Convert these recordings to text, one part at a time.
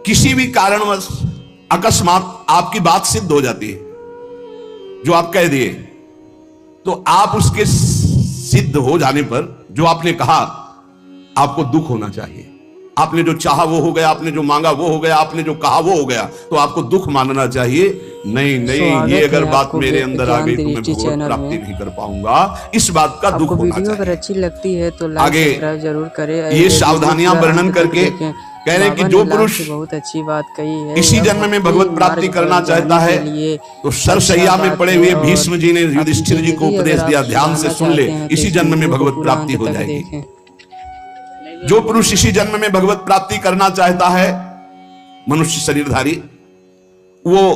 किसी भी कारणवश अकस्मात आपकी बात सिद्ध हो जाती है, जो आप कह दिए, तो आप उसके सिद्ध हो जाने पर जो आपने कहा, आपको दुख होना चाहिए। आपने जो चाहा वो हो गया, आपने जो मांगा वो हो गया, आपने जो कहा वो हो गया, तो आपको दुख मानना चाहिए। नहीं नहीं, ये अगर बात मेरे अंदर आ गई तो मैं भगवत प्राप्ति नहीं कर पाऊंगा, इस बात का दुख होना चाहिए। अगर अच्छी लगती है तो आगे जरूर करें। ये सावधानियां वर्णन करके कह रहे हैं कि जो पुरुष बहुत अच्छी बात कही है, इसी जन्म में भगवत प्राप्ति करना चाहता है तो सरसैया में पड़े हुए भीष्म जी ने युधिष्ठिर जी को उपदेश दिया, ध्यान से सुन ले, इसी जन्म में भगवत प्राप्ति हो जाएगी। जो पुरुष इसी जन्म में भगवत प्राप्ति करना चाहता है, मनुष्य शरीरधारी, वो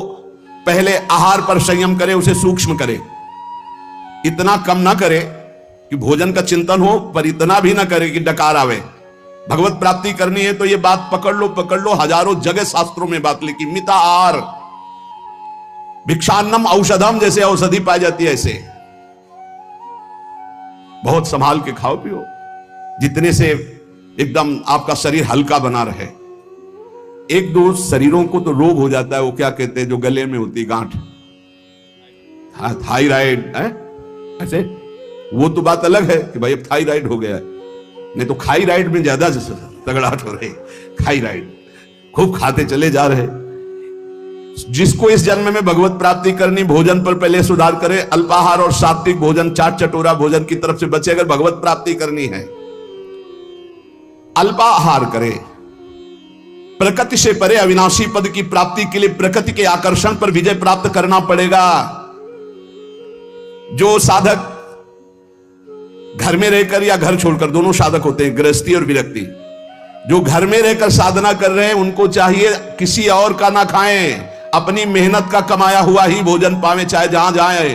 पहले आहार पर संयम करे, उसे सूक्ष्म करे, इतना कम ना करे कि भोजन का चिंतन हो, पर इतना भी ना करे कि डकार आवे। भगवत प्राप्ति करनी है तो ये बात पकड़ लो, हजारों जगह शास्त्रों में बात लिखी, मिता आहार, भिक्षान्नम औषधम, जैसे औषधि पाई जाती है ऐसे बहुत संभाल के खाओ पियो, जितने से एकदम आपका शरीर हल्का बना रहे। एक दो शरीरों को तो रोग हो जाता है, वो क्या कहते हैं, जो गले में होती गांठ, थायराइड है ऐसे, वो तो बात अलग है कि भाई अब थायराइड हो गया है, नहीं तो खाईराइड में ज्यादा तगड़ाहट हो रही, खाईराइड खूब खाते चले जा रहे। जिसको इस जन्म में भगवत प्राप्ति करनी, भोजन पर पहले सुधार करे, अल्पाहार और सात्विक भोजन, चाट चटोरा भोजन की तरफ से बचे। अगर भगवत प्राप्ति करनी है, अल्पाहार करे, प्रकृति से परे अविनाशी पद की प्राप्ति के लिए प्रकृति के आकर्षण पर विजय प्राप्त करना पड़ेगा। जो साधक घर में रहकर या घर छोड़कर, दोनों साधक होते हैं, गृहस्थी और विरक्ति, जो घर में रहकर साधना कर रहे हैं उनको चाहिए किसी और का ना खाएं, अपनी मेहनत का कमाया हुआ ही भोजन पावे, चाहे जहां जाए,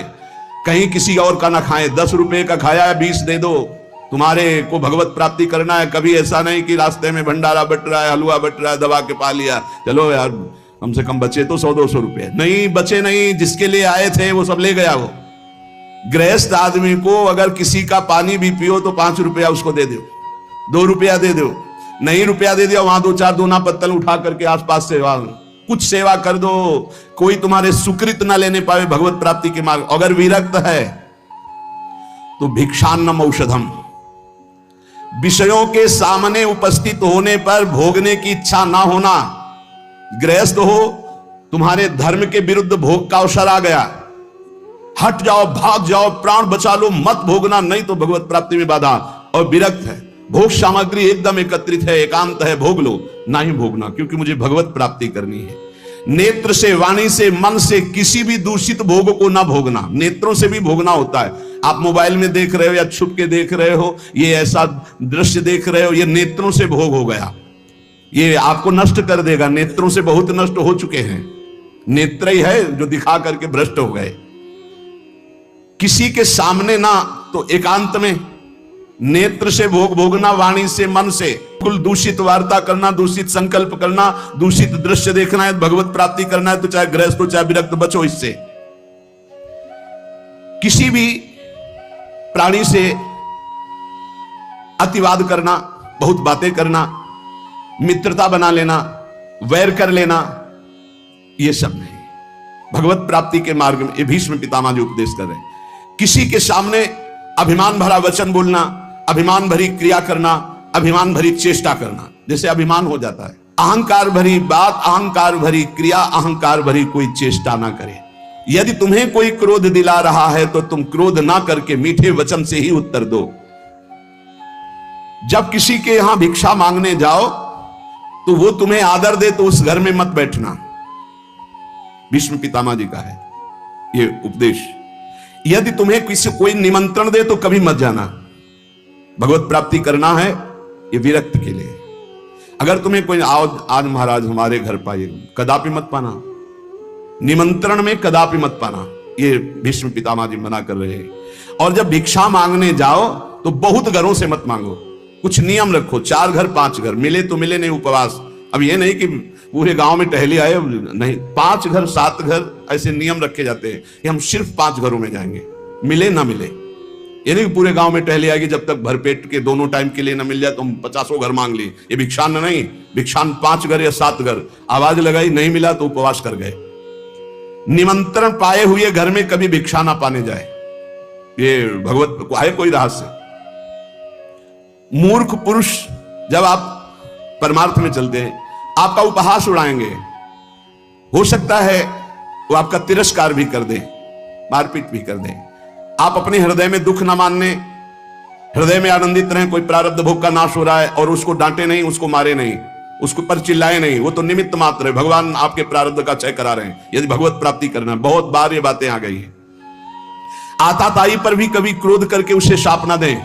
कहीं किसी और का ना खाएं। 10 रुपए का खाया 20 दे दो, तुम्हारे को भगवत प्राप्ति करना है। कभी ऐसा नहीं कि रास्ते में भंडारा बट रहा है, हलवा बट रहा है, दबा के पा लिया, चलो यार कम से कम बचे तो 100-200 रुपए, नहीं बचे नहीं, जिसके लिए आए थे वो सब ले गया। वो गृहस्थ आदमी को अगर किसी का पानी भी पियो तो 5 रुपया उसको दे दो, 2 रुपया दे दो, नहीं रुपया दे दिया, वहां 2-4 दोना पत्तल उठा करके आसपास से कुछ सेवा कर दो। कोई तुम्हारे सुकृत ना लेने पावे भगवत प्राप्ति के मार्ग। अगर विरक्त है तो भिक्षान्नम औषधम, विषयों के सामने उपस्थित होने पर भोगने की इच्छा ना होना। गृहस्थ हो, तुम्हारे धर्म के विरुद्ध भोग का अवसर आ गया, हट जाओ, भाग जाओ, प्राण बचा लो, मत भोगना, नहीं तो भगवत प्राप्ति में बाधा। और विरक्त है, भोग सामग्री एकदम एकत्रित है, एकांत है, भोग लो, ना ही भोगना, क्योंकि मुझे भगवत प्राप्ति करनी है। नेत्र से, वाणी से, मन से किसी भी दूषित भोग को ना भोगना। नेत्रों से भी भोगना होता है। आप मोबाइल में देख रहे हो या छुप के देख रहे हो, ये ऐसा दृश्य देख रहे हो, ये नेत्रों से भोग हो गया, ये आपको नष्ट कर देगा। नेत्रों से बहुत नष्ट हो चुके हैं, नेत्र ही है जो दिखा करके भ्रष्ट हो गए। किसी के सामने ना, तो एकांत में नेत्र से भोग भोगना, वाणी से, मन से, कुल दूषित वार्ता करना, दूषित संकल्प करना, दूषित दृश्य देखना है, भगवत प्राप्ति करना है तो चाहे गृहस्थ हो चाहे विरक्त, बचो इससे। किसी भी प्राणी से अतिवाद करना, बहुत बातें करना, मित्रता बना लेना, वैर कर लेना, यह सब नहीं। भगवत प्राप्ति के मार्ग में ये भीष्म पितामह जी उपदेश कर रहे हैं। किसी के सामने अभिमान भरा वचन बोलना, अभिमान भरी क्रिया करना, अभिमान भरी चेष्टा करना, जैसे अभिमान हो जाता है। अहंकार भरी बात, अहंकार भरी क्रिया, अहंकार भरी कोई चेष्टा ना करे। यदि तुम्हें कोई क्रोध दिला रहा है तो तुम क्रोध ना करके मीठे वचन से ही उत्तर दो। जब किसी के यहां भिक्षा मांगने जाओ तो वो तुम्हें आदर दे तो उस घर में मत बैठना। भीष्म पितामह जी का है ये उपदेश। यदि तुम्हें किसी कोई निमंत्रण दे तो कभी मत जाना। भगवत प्राप्ति करना है ये विरक्त के लिए। अगर तुम्हें कोई आज महाराज हमारे घर पाइए, कदापि मत पाना, निमंत्रण में कदापि मत पाना, ये भीष्म पितामह जी मना कर रहे हैं। और जब भिक्षा मांगने जाओ तो बहुत घरों से मत मांगो, कुछ नियम रखो, 4 घर 5 घर, मिले तो मिले, नहीं उपवास। अब ये नहीं कि पूरे गांव में टहले आए, नहीं, 5 घर 7 घर ऐसे नियम रखे जाते हैं कि हम सिर्फ 5 घरों में जाएंगे, मिले ना मिले। ये नहीं पूरे गांव में टहले आएगी, जब तक भरपेट के दोनों टाइम के लिए न मिल जाए तो हम 50 घर मांग लिए। ये भिक्षान नहीं, भिक्षान 5 घर या 7 घर। आवाज लगाई, नहीं मिला तो उपवास कर गए। निमंत्रण पाए हुए घर में कभी भिक्षा ना पाने जाए, ये भगवत को है कोई रहस्य। मूर्ख पुरुष जब आप परमार्थ में चलते हैं, आपका उपहास उड़ाएंगे, हो सकता है वो आपका तिरस्कार भी कर दें, मारपीट भी कर दें। आप अपने हृदय में दुख ना मानने, हृदय में आनंदित रहें। कोई प्रारब्ध भोग का नाश हो रहा है और उसको डांटे नहीं, उसको मारे नहीं, उसको पर चिल्लाए नहीं, वो तो निमित्त मात्र है। भगवान आपके प्रारब्ध का क्षय करा रहे हैं यदि भगवत प्राप्ति करना है। बहुत बार ये बातें आ गई है। आताताई पर भी कभी क्रोध करके उसे शाप ना दें।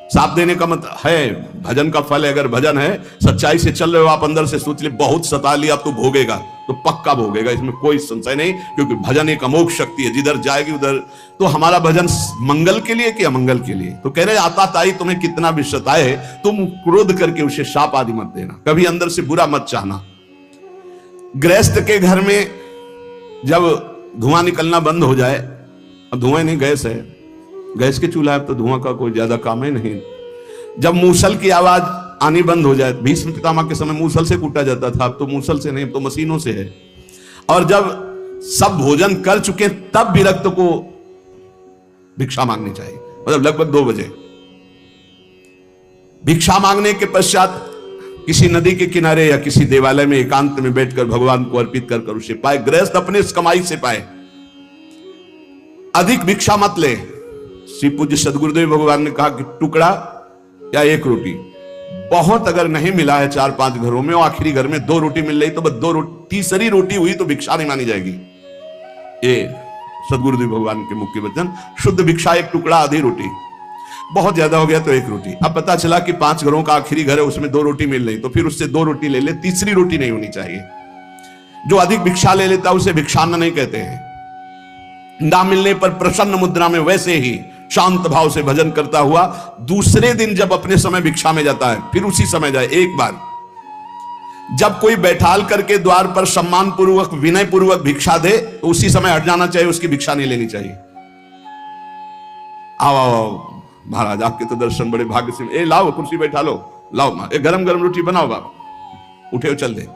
साप देने का मतलब है भजन का फल है। अगर भजन है, सच्चाई से चल रहे हो आप, अंदर से सोच ले बहुत सता लिया, अब तो भोगेगा, तो पक्का भोगेगा, इसमें कोई संशय नहीं। क्योंकि भजन एक अमोघ शक्ति है, जिधर जाएगी उधर। तो हमारा भजन मंगल के लिए कि अमंगल के लिए? तो कह रहे आताताई तुम्हें कितना भी सताए, तुम क्रोध करके उसे शाप आदि मत देना, कभी अंदर से बुरा मत चाहना। गृहस्थ के घर में जब धुआं निकलना बंद हो जाए, अब धुआं नहीं, गैस है, गैस के चूल्हा है तो धुआं का कोई ज्यादा काम है नहीं। जब मूसल की आवाज आनी बंद हो जाए, भीष्म पितामह के समय मूसल से कूटा जाता था, अब तो मूसल से नहीं, अब तो मशीनों से है। और जब सब भोजन कर चुके तब विरक्त को भिक्षा मांगनी चाहिए, मतलब लगभग 2 बजे। भिक्षा मांगने के पश्चात किसी नदी के किनारे या किसी देवालय में एकांत में बैठकर भगवान को अर्पित कर उसे पाए। गृहस्थ अपने इस कमाई से पाए, अधिक भिक्षा मत ले। श्री पूज्य सदगुरुदेव भगवान ने कहा कि टुकड़ा या 1 रोटी, बहुत अगर नहीं मिला है 4-5 घरों में, और आखिरी घर में 2 रोटी मिल रही तो बस 2 रोटी, तीसरी रोटी हुई तो भिक्षा नहीं मानी जाएगी। ये सदगुरुदेव भगवान के मुख्य वचन। शुद्ध भिक्षा 1 टुकड़ा, आधी रोटी। बहुत ज्यादा हो गया तो 1 रोटी। अब पता चला कि 5 घरों का आखिरी घर है, उसमें 2 रोटी मिल रही, तो फिर उससे 2 रोटी ले ले, तीसरी रोटी नहीं होनी चाहिए। जो अधिक भिक्षा ले लेता उसे भिक्षान्न नहीं कहते हैं। ना मिलने पर प्रसन्न मुद्रा में वैसे ही शांत भाव से भजन करता हुआ दूसरे दिन जब अपने समय भिक्षा में जाता है, फिर उसी समय जाए। एक बार जब कोई बैठाल करके द्वार पर सम्मान पूर्वक, विनय पूर्वक भिक्षा दे तो उसी समय हट जाना चाहिए, उसकी भिक्षा नहीं लेनी चाहिए। आओ आओ महाराज, आपके तो दर्शन बड़े भाग्य से। ए लाओ कुर्सी बैठा लो, लाओ एक गरम गरम रोटी बनाओ बाप, उठे चल दे।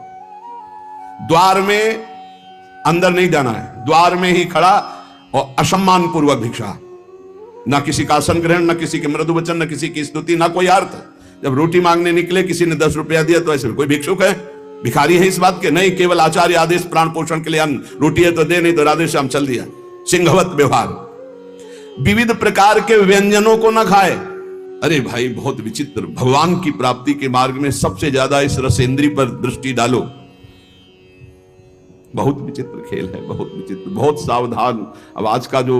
द्वार में अंदर नहीं जाना है, द्वार में ही खड़ा और असम्मान पूर्वक भिक्षा। ना किसी का आसन ग्रहण, ना किसी के मृदु वचन, ना किसी की स्तुति, ना कोई अर्थ। जब रोटी मांगने निकले, किसी ने 10 रुपया दिया तो ऐसे कोई भिक्षुक है, भिखारी है इस बात के? नहीं, केवल आचार्य आदेश, प्राण पोषण के लिए अन्न, रोटी है तो दे, नहीं तो राधे श्याम चल दिया। सिंहवत व्यवहार। विविध प्रकार के व्यंजनों को न खाए। अरे भाई बहुत विचित्र। भगवान की प्राप्ति के मार्ग में सबसे ज्यादा इस रसेंद्री पर दृष्टि डालो। बहुत विचित्र खेल है, बहुत विचित्र, बहुत सावधान। अब आज का जो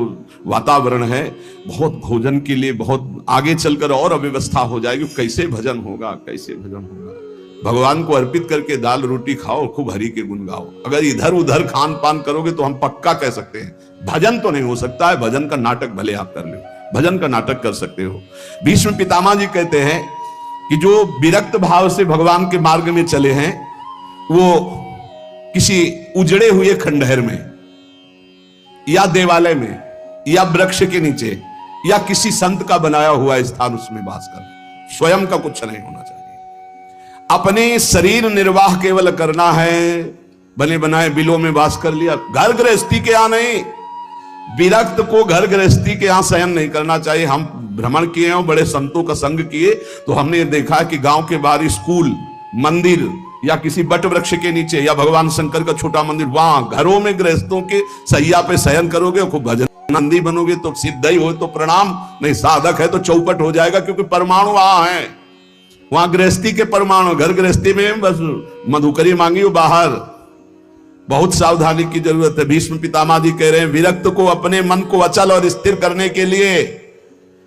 वातावरण है, बहुत भोजन के लिए बहुत आगे चलकर और अव्यवस्था हो जाएगी। कैसे भजन होगा, कैसे भजन होगा? भगवान को अर्पित करके दाल रोटी खाओ, खूब हरि के गुण गाओ। अगर इधर उधर खान पान करोगे तो हम पक्का कह सकते हैं भजन तो नहीं हो सकता है। भजन का नाटक भले आप कर लो, भजन का नाटक कर सकते हो। भीष्म पितामह जी कहते हैं कि जो विरक्त भाव से भगवान के मार्ग में चले हैं, वो किसी उजड़े हुए खंडहर में या देवालय में या वृक्ष के नीचे या किसी संत का बनाया हुआ स्थान, उसमें वास कर, स्वयं का कुछ नहीं होना चाहिए। अपने शरीर निर्वाह केवल करना है, बने बनाए बिलों में वास कर लिया। घर गृहस्थी के यहां नहीं, विरक्त को घर गृहस्थी के यहां शयन नहीं करना चाहिए। हम भ्रमण किए और बड़े संतों का संग किए तो हमने देखा कि गांव के बाहर स्कूल, मंदिर या किसी बट वृक्ष के नीचे या भगवान शंकर का छोटा मंदिर, वहां घरों में गृहस्थों के सैया पे शयन करोगे, खूब भजन नंदी बनोगे तो सिद्ध ही हो तो प्रणाम, नहीं साधक है तो चौपट हो जाएगा। क्योंकि परमाणु वहां है, वहां गृहस्थी के परमाणु। घर गृहस्थी में बस मधुकरी मांगी हो बाहर। बहुत सावधानी की जरूरत है। भीष्म पितामह जी कह रहे हैं विरक्त को अपने मन को अचल और स्थिर करने के लिए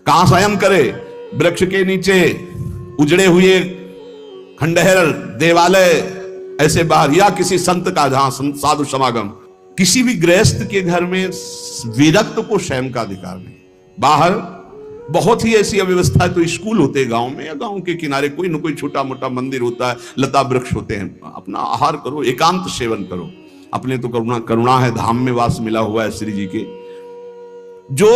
कहां शयन करे? वृक्ष के नीचे, उजड़े हुए खंडहर, देवालय, ऐसे बाहर, या किसी संत का जहां साधु समागम। किसी भी गृहस्थ के घर में विरक्त को शयन का अधिकार नहीं। बाहर बहुत ही ऐसी अव्यवस्था है तो स्कूल होते हैं गांव में, या गांव के किनारे कोई न कोई छोटा मोटा मंदिर होता है, लता वृक्ष होते हैं। अपना आहार करो, एकांत सेवन करो। अपने तो करुणा है, धाम में वास मिला हुआ है श्री जी के। जो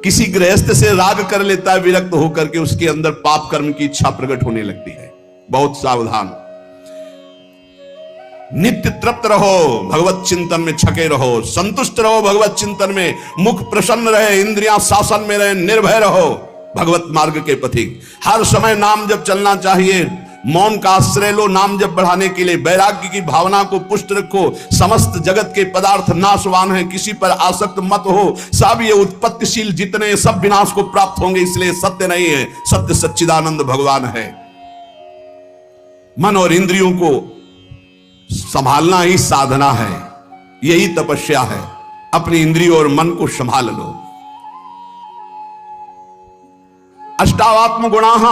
किसी गृहस्थ से राग कर लेता है, विरक्त होकर के उसके अंदर पाप कर्म की इच्छा प्रकट होने लगती है। बहुत सावधान। नित्य तृप्त रहो, भगवत चिंतन में छके रहो, संतुष्ट रहो भगवत चिंतन में, मुख प्रसन्न रहे, इंद्रियां शासन में रहे, निर्भय रहो भगवत मार्ग के पथिक। हर समय नाम जप चलना चाहिए। मौन का आश्रय लो नाम जप बढ़ाने के लिए। वैराग्य की भावना को पुष्ट रखो। समस्त जगत के पदार्थ नाशवान हैं, किसी पर आसक्त मत हो। सब ये उत्पत्तिशील जितने सब विनाश को प्राप्त होंगे, इसलिए सत्य नहीं है, सत्य सच्चिदानंद भगवान है। मन और इंद्रियों को संभालना ही साधना है, यही तपस्या है। अपनी इंद्रियों और मन को संभाल लो। अष्टावात्म गुणाः,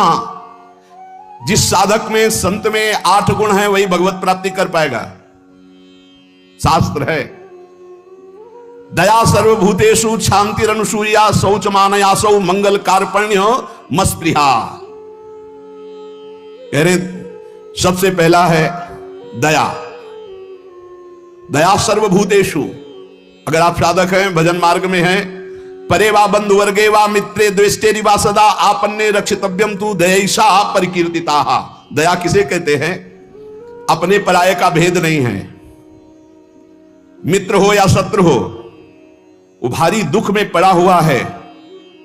जिस साधक में संत में 8 गुण हैं वही भगवत प्राप्ति कर पाएगा। शास्त्र है, दया सर्वभूतेषु, क्षांतिरनुसूया, शौच मानयासौ, मंगल कार्पण्य मस्पृहा। कह रहे सबसे पहला है दया। दया सर्वभूतेषु। अगर आप साधक हैं, भजन मार्ग में हैं, परे वा बंधु वर्गे वा मित्रे द्वेष्टे रिवा सदा आपन्ने रक्षितव्यम तु दयैषा परिकीर्तिताः। दया किसे कहते हैं? अपने पराये का भेद नहीं है। मित्र हो या शत्रु हो, वो भारी दुख में पड़ा हुआ है,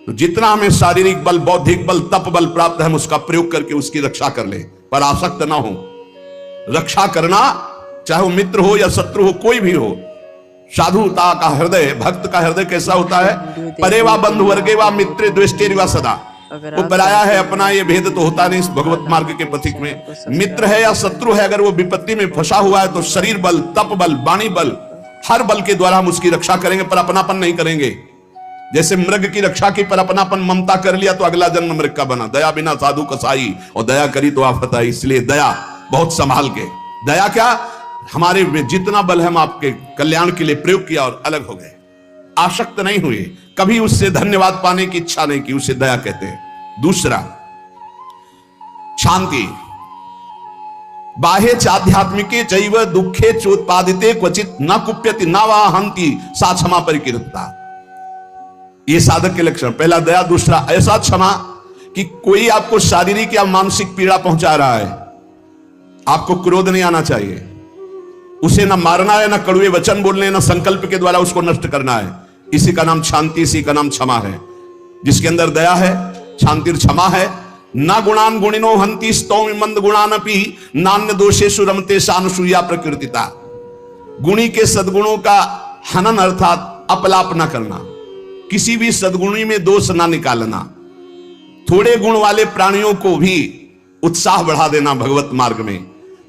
तो जितना हमें शारीरिक बल, बौद्धिक बल, तप बल प्राप्त है, हम उसका प्रयोग करके उसकी रक्षा कर ले, पर आसक्त ना हो। रक्षा करना, चाहे वो मित्र हो या शत्रु हो, कोई भी हो। साधुता का हृदय, भक्त का हृदय कैसा होता है? परे वा बंधु वर्गे वा मित्रे द्वेष्टे रिवा सदा। वो पराया है, अपना ये भेद तो होता नहीं इस भगवत मार्ग के पथिक में। मित्र है या शत्रु है, अगर वो विपत्ति में फंसा हुआ है तो शरीर बल, तप बल, वाणी बल, हर बल के द्वारा हम उसकी रक्षा करेंगे, पर अपनापन नहीं करेंगे। जैसे मृग की रक्षा की, पर अपनापन ममता कर लिया तो अगला जन्म मृग का बना। दया बिना साधु कसाई, और दया करी तो आफत आई। इसलिए दया बहुत संभाल के। दया क्या? हमारे जितना बल है हम आपके कल्याण के लिए प्रयोग किया और अलग हो गए। आसक्त नहीं हुए, कभी उससे धन्यवाद पाने की इच्छा नहीं की, उसे दया कहते हैं। दूसरा, शांति। बाह्य चाध्यात्मिके चैव दुखे चोत्पादिते क्वचित न कुप्यति न वा हंति सा क्षमा परिकीर्तता। ये साधक के लक्षण। पहला दया, दूसरा ऐसा क्षमा कि कोई आपको शारीरिक या मानसिक पीड़ा पहुंचा रहा है, आपको क्रोध नहीं आना चाहिए। उसे ना मारना है, ना कड़वे वचन बोलने, ना संकल्प के द्वारा उसको नष्ट करना है। इसी का नाम शांति, इसी का नाम क्षमा है। जिसके अंदर दया है, शांति क्षमा है। ना गुणान गुणिनो हंति स्तौमि मंद गुणानपि नान्य दोषेषु रमते सानुसूया प्रकृतिता। गुणी के सद्गुणों का हनन अर्थात अपलाप ना करना, किसी भी सद्गुणी में दोष ना निकालना, थोड़े गुण वाले प्राणियों को भी उत्साह बढ़ा देना भगवत मार्ग में।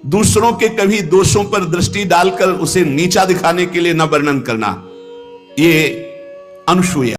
दूसरों के कभी दोषों पर दृष्टि डालकर उसे नीचा दिखाने के लिए न वर्णन करना, ये अनुसूया।